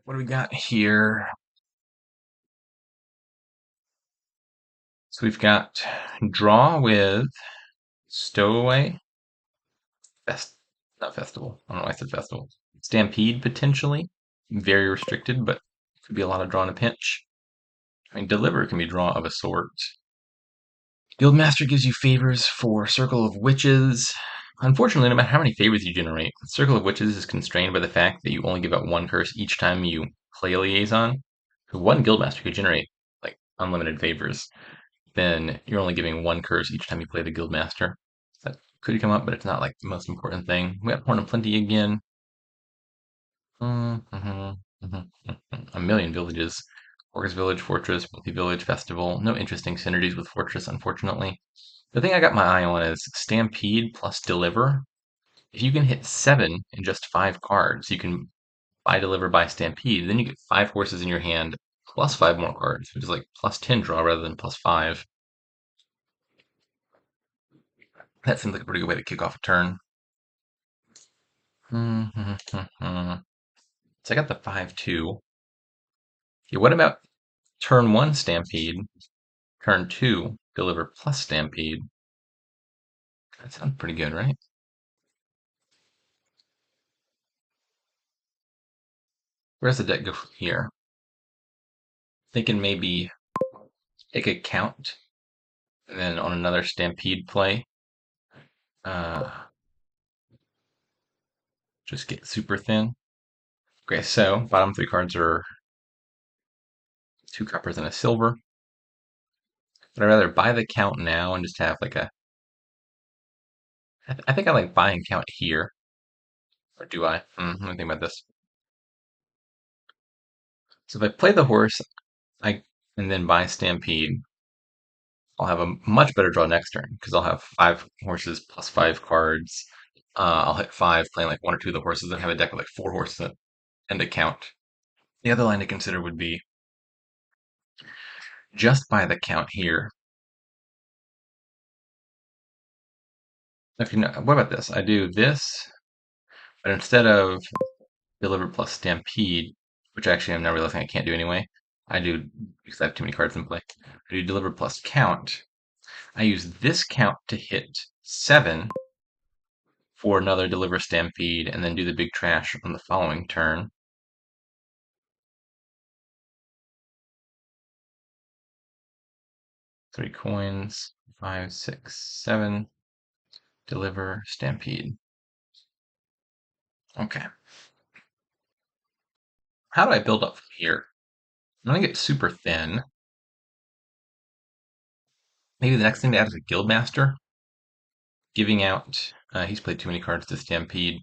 What do we got here? So we've got draw with stowaway, fest, not festival. I don't know why I said festival. Stampede potentially, very restricted, but could be a lot of draw in a pinch. I mean, deliver can be draw of a sort. Guildmaster gives you favors for Circle of Witches. Unfortunately, no matter how many favors you generate, Circle of Witches is constrained by the fact that you only give out one curse each time you play a liaison. So one Guildmaster could generate like unlimited favors. Then you're only giving one curse each time you play the Guildmaster. That could come up, but it's not like the most important thing. We got Horn of Plenty again. A million villages. Orc's Village, Fortress, Multi-Village, Festival. No interesting synergies with Fortress, unfortunately. The thing I got my eye on is Stampede plus Deliver. If you can hit 7 in just 5 cards, you can buy Deliver by Stampede. Then you get 5 horses in your hand plus 5 more cards, which is like plus 10 draw rather than plus 5. That seems like a pretty good way to kick off a turn. So I got the 5-2. Okay, what about turn 1 Stampede, turn 2 Deliver plus Stampede? That sounds pretty good, right? Where's the deck go from here? Thinking maybe take a count, and then on another Stampede play, uh, just get super thin. Okay, so bottom 3 cards are 2 coppers and a silver. But I'd rather buy the count now and just have like a. I think I like buying count here. Or do I? Let me think about this. So if I play the horse, I and then buy Stampede, I'll have a much better draw next turn because I'll have 5 horses plus 5 cards. I'll hit 5, playing like 1 or 2 of the horses, and have a deck of like 4 horses and a count. The other line to consider would be just buy the count here. If you know, what about this? I do this, but instead of Deliver plus Stampede, which actually I'm now realizing I can't do anyway, I do because I have too many cards in play. I do Deliver plus Count. I use this count to hit 7 for another Deliver Stampede, and then do the big trash on the following turn. Three coins, 5, 6, 7. Deliver Stampede. Okay. How do I build up from here? I'm gonna get super thin. Maybe the next thing to add is a Guildmaster. Giving out, he's played too many cards to Stampede.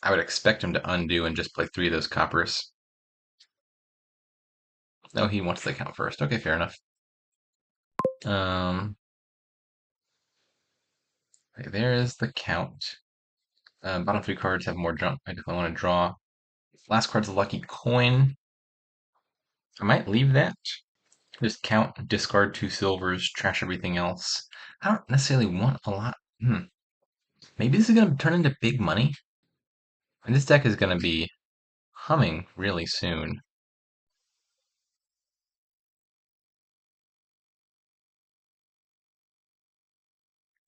I would expect him to undo and just play 3 of those coppers. No, he wants the count first. Okay, fair enough. Okay, there is the count. Bottom 3 cards have more junk. I definitely want to draw. Last card's a lucky coin. I might leave that. Just count, discard 2 silvers, trash everything else. I don't necessarily want a lot. Maybe this is going to turn into big money. And this deck is going to be humming really soon.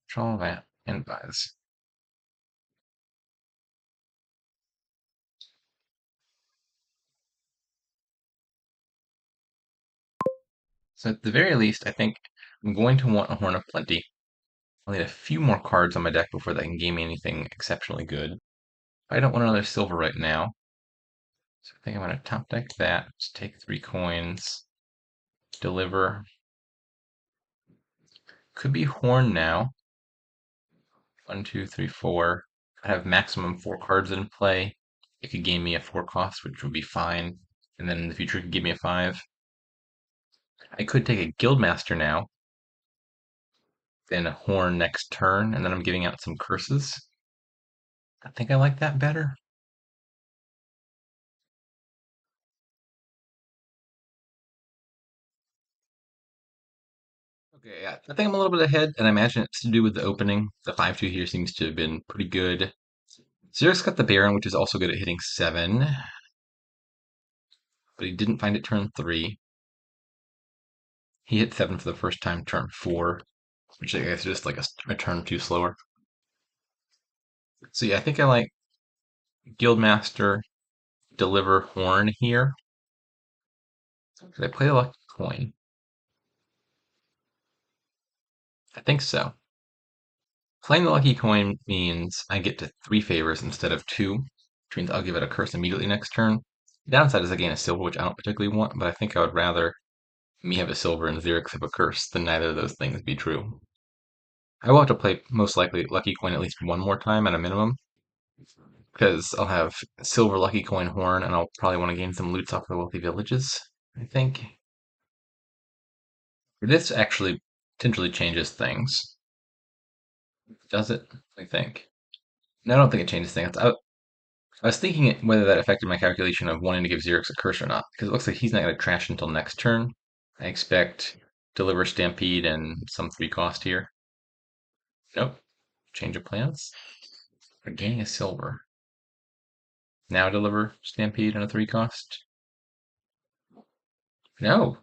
Draw that and buys. So at the very least, I think I'm going to want a Horn of Plenty. I'll need a few more cards on my deck before that can game me anything exceptionally good. I don't want another silver right now. So I think I'm going to top deck that, take 3 coins, deliver. Could be Horn now. 1, 2, 3, 4. I have maximum 4 cards in play. It could gain me a 4 cost, which would be fine. And then in the future, it could give me a 5. I could take a Guildmaster now, then a Horn next turn, and then I'm giving out some curses. I think I like that better. Okay, yeah. I think I'm a little bit ahead, and I imagine it's to do with the opening. The 5-2 here seems to have been pretty good. Xyrix got the Baron, which is also good at hitting 7. but he didn't find it turn 3. He hit 7 for the first time turn 4, which I guess is just like a turn too slower. So yeah, I think I like Guildmaster, Deliver Horn here. Did I play the lucky coin? I think so. Playing the lucky coin means I get to 3 favors instead of 2, which means I'll give it a curse immediately next turn. The downside is I gain a silver, which I don't particularly want, but I think I would rather me have a silver and xyrix have a curse than neither of those things be true. I will have to play, most likely, lucky coin at least one more time at a minimum, because I'll have silver lucky coin horn, and I'll probably want to gain some loots off the wealthy villages, I think. This actually potentially changes things. Does it? I think. No, I don't think it changes things. I was thinking whether that affected my calculation of wanting to give Xerix a curse or not, because it looks like he's not going to trash until next turn. I expect Deliver Stampede and some 3 cost here. Nope. Change of plans. We're gaining a silver. Now Deliver Stampede and a 3 cost. No.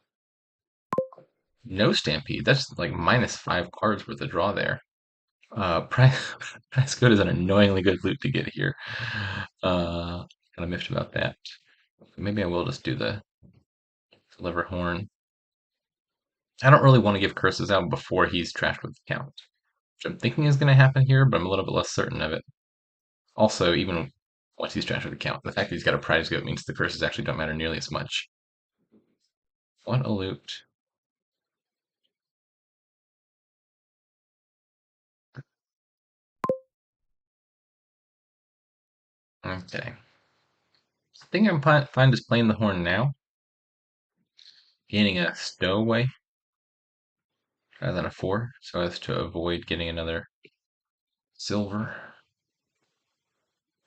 No Stampede. That's like -5 cards worth of draw there. Price Code is an annoyingly good loot to get here. Kind of miffed about that. Maybe I will just do the Deliver Horn. I don't really want to give curses out before he's trashed with the count, which I'm thinking is going to happen here, but I'm a little bit less certain of it. Also, even once he's trashed with the count, the fact that he's got a prize goat means the curses actually don't matter nearly as much. What a loot. Okay. I think I'm fine just playing the horn now. Gaining a stowaway rather than a 4, so as to avoid getting another silver.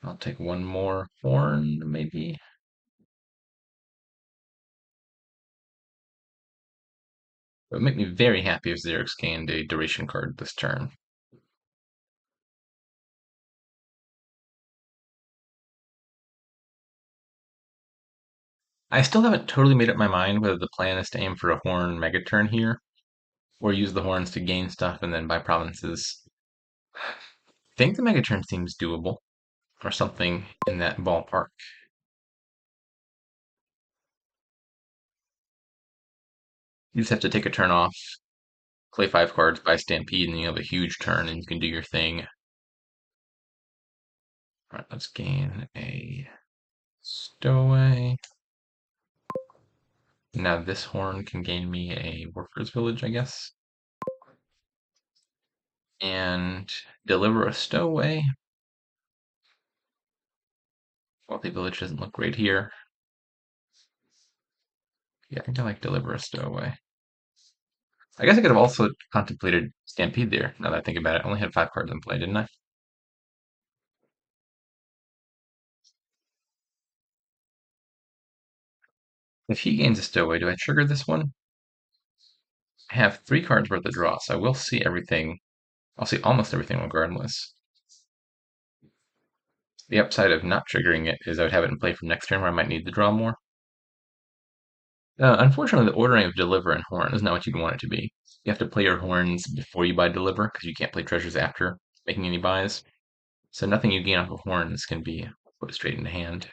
I'll take one more horn, maybe. It would make me very happy if Xerix gained a duration card this turn. I still haven't totally made up my mind whether the plan is to aim for a horn mega turn here, or use the horns to gain stuff and then buy provinces. I think the mega turn seems doable, or something in that ballpark. You just have to take a turn off, play 5 cards, buy Stampede, and you have a huge turn, and you can do your thing. Alright, let's gain a stowaway. Now this horn can gain me a workers village, I guess. And deliver a stowaway. Wealthy village doesn't look great here. Yeah, I think I like deliver a stowaway. I guess I could have also contemplated Stampede there, now that I think about it. I only had 5 cards in play, didn't I? If he gains a stowaway, do I trigger this one? I have 3 cards worth of draw, so I will see everything. I'll see almost everything regardless. The upside of not triggering it is I would have it in play for next turn where I might need to draw more. Unfortunately, the ordering of Deliver and Horn is not what you'd want it to be. You have to play your horns before you buy Deliver, because you can't play treasures after making any buys. So nothing you gain off of horns can be put straight into hand.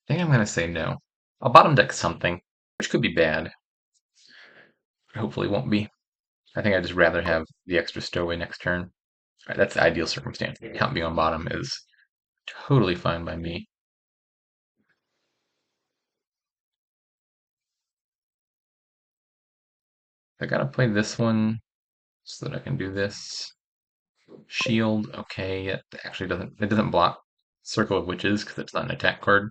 I think I'm going to say no. I'll bottom deck something, which could be bad, but hopefully won't be. I think I'd just rather have the extra stowaway next turn. Right, that's the ideal circumstance. Count being on bottom is totally fine by me. I gotta play this one so that I can do this. Shield, okay, it doesn't block Circle of Witches because it's not an attack card.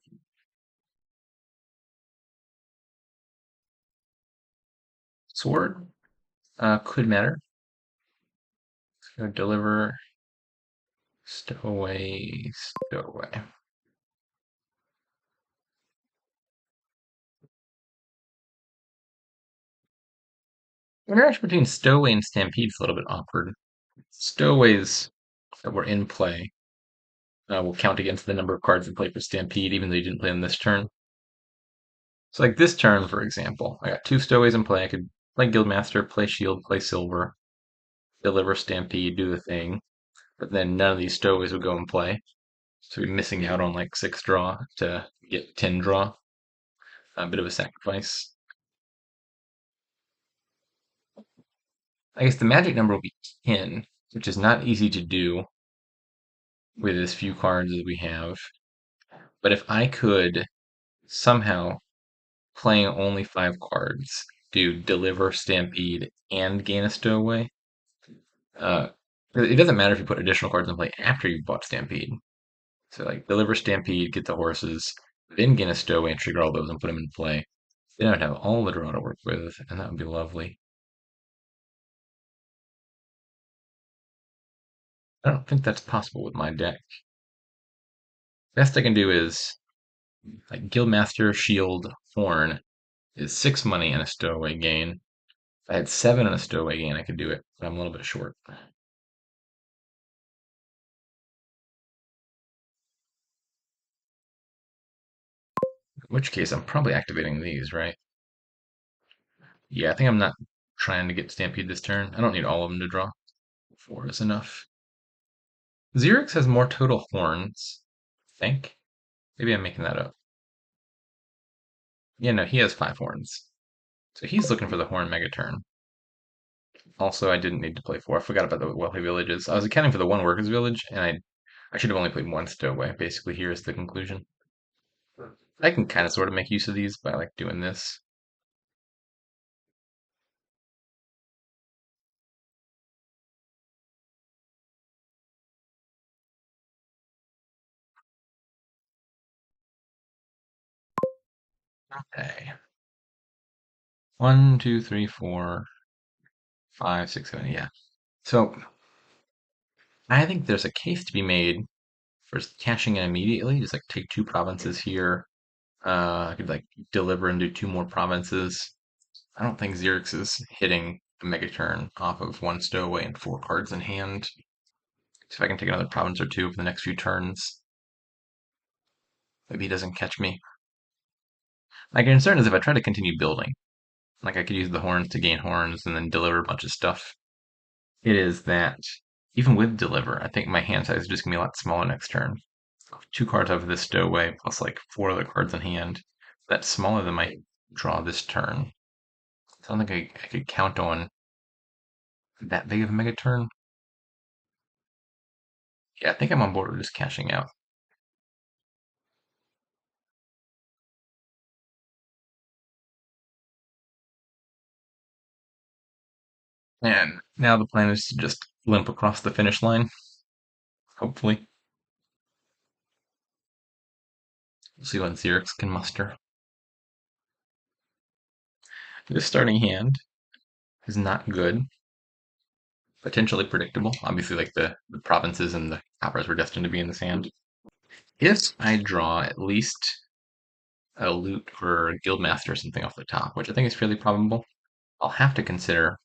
Sword, could matter. So deliver, stowaway, stowaway. The interaction between Stowaway and Stampede is a little bit awkward. Stowaways that were in play will count against the number of cards in play for Stampede, even though you didn't play them this turn. So like this turn, for example, I got two Stowaways in play. I could play Guildmaster, play Shield, play Silver, deliver Stampede, do the thing. But then none of these Stowaways would go in play. So we're missing out on like 6 draw to get 10 draw. A bit of a sacrifice. I guess the magic number will be 10, which is not easy to do with as few cards as we have. But if I could somehow, playing only 5 cards, do Deliver, Stampede, and gain a Stowaway, uh, it doesn't matter if you put additional cards in play after you've bought Stampede. So like Deliver, Stampede, get the horses, then gain a Stowaway and trigger all those and put them in play. Then I'd have all the draw to work with, and that would be lovely. I don't think that's possible with my deck. Best I can do is like Guildmaster, Shield, Horn is 6 money and a Stowaway gain. If I had 7 and a Stowaway gain, I could do it, but I'm a little bit short. In which case, I'm probably activating these, right? Yeah, I think I'm not trying to get Stampede this turn. I don't need all of them to draw. 4 is enough. Xyrix has more total horns, I think. Maybe I'm making that up. Yeah, no, he has 5 horns. So he's looking for the horn mega turn. Also, I didn't need to play 4. I forgot about the wealthy villages. I was accounting for the one workers village, and I should have only played 1 stowaway. Basically, here's the conclusion. I can kind of sort of make use of these by like doing this. Okay. 1, 2, 3, 4, 5, 6, 7. Yeah. So I think there's a case to be made for cashing in immediately. Just like take 2 provinces here. I could like deliver and do 2 more provinces. I don't think Xerxes is hitting a mega turn off of 1 stowaway and 4 cards in hand. So if I can take another province or 2 for the next few turns, maybe he doesn't catch me. My concern is if I try to continue building, like I could use the horns to gain horns and then deliver a bunch of stuff. It is that even with deliver, I think my hand size is just gonna be a lot smaller next turn. 2 cards out of this stowaway plus like 4 other cards in hand. That's smaller than my draw this turn. So I don't think I could count on that big of a mega turn. Yeah, I think I'm on board with just cashing out. And now the plan is to just limp across the finish line, hopefully. We'll see what Xerix can muster. This starting hand is not good. Potentially predictable. Obviously, like the provinces and the operas were destined to be in this hand. If I draw at least a loot or a guildmaster or something off the top, which I think is fairly probable, I'll have to consider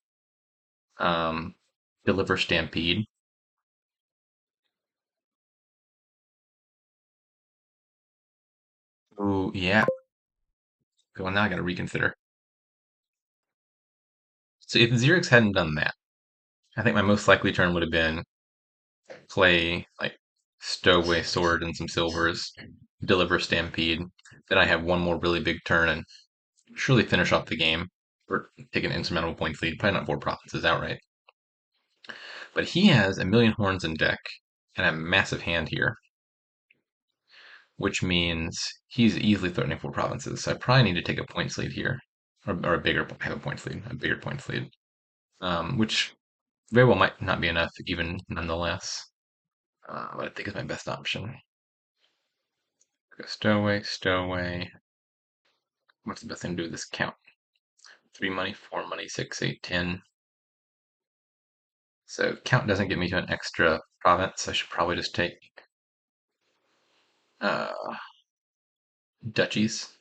um, deliver stampede. Ooh, yeah. Well, now I gotta reconsider. So if Xerix hadn't done that, I think my most likely turn would have been play like stowaway sword and some silvers, deliver stampede. Then I have one more really big turn and surely finish off the game or take an insurmountable points lead. Probably not 4 provinces outright. But he has a million horns in deck and a massive hand here, which means he's easily threatening 4 provinces. So I probably need to take a points lead here, or a bigger have a points lead, a bigger points lead, which very well might not be enough, even nonetheless. But I think is my best option. Go stowaway, stowaway. What's the best thing to do with this count? 3 money, 4 money, 6, 8, 10. So count doesn't get me to an extra province. I should probably just take uh, duchies.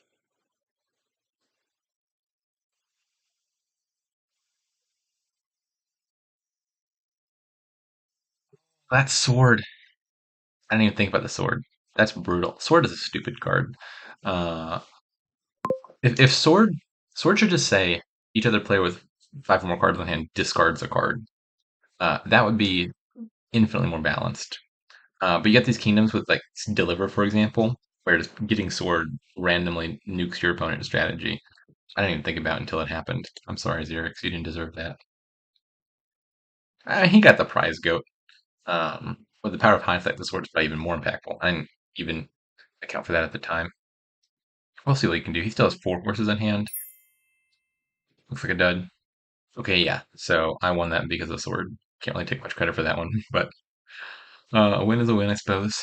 That sword. I didn't even think about the sword. That's brutal. Sword is a stupid card. Uh, if sword should just say each other player with five or more cards in hand discards a card. That would be infinitely more balanced. But you get these kingdoms with like deliver, for example, where just getting sword randomly nukes your opponent's strategy. I didn't even think about it until it happened. I'm sorry, Xyrix, you didn't deserve that. He got the prize goat. With the power of hindsight, the sword's probably even more impactful. I didn't even account for that at the time. We'll see what he can do. He still has four horses in hand. Looks like a dud. Okay, yeah. So I won that because of the sword. Can't really take much credit for that one, but a win is a win, I suppose.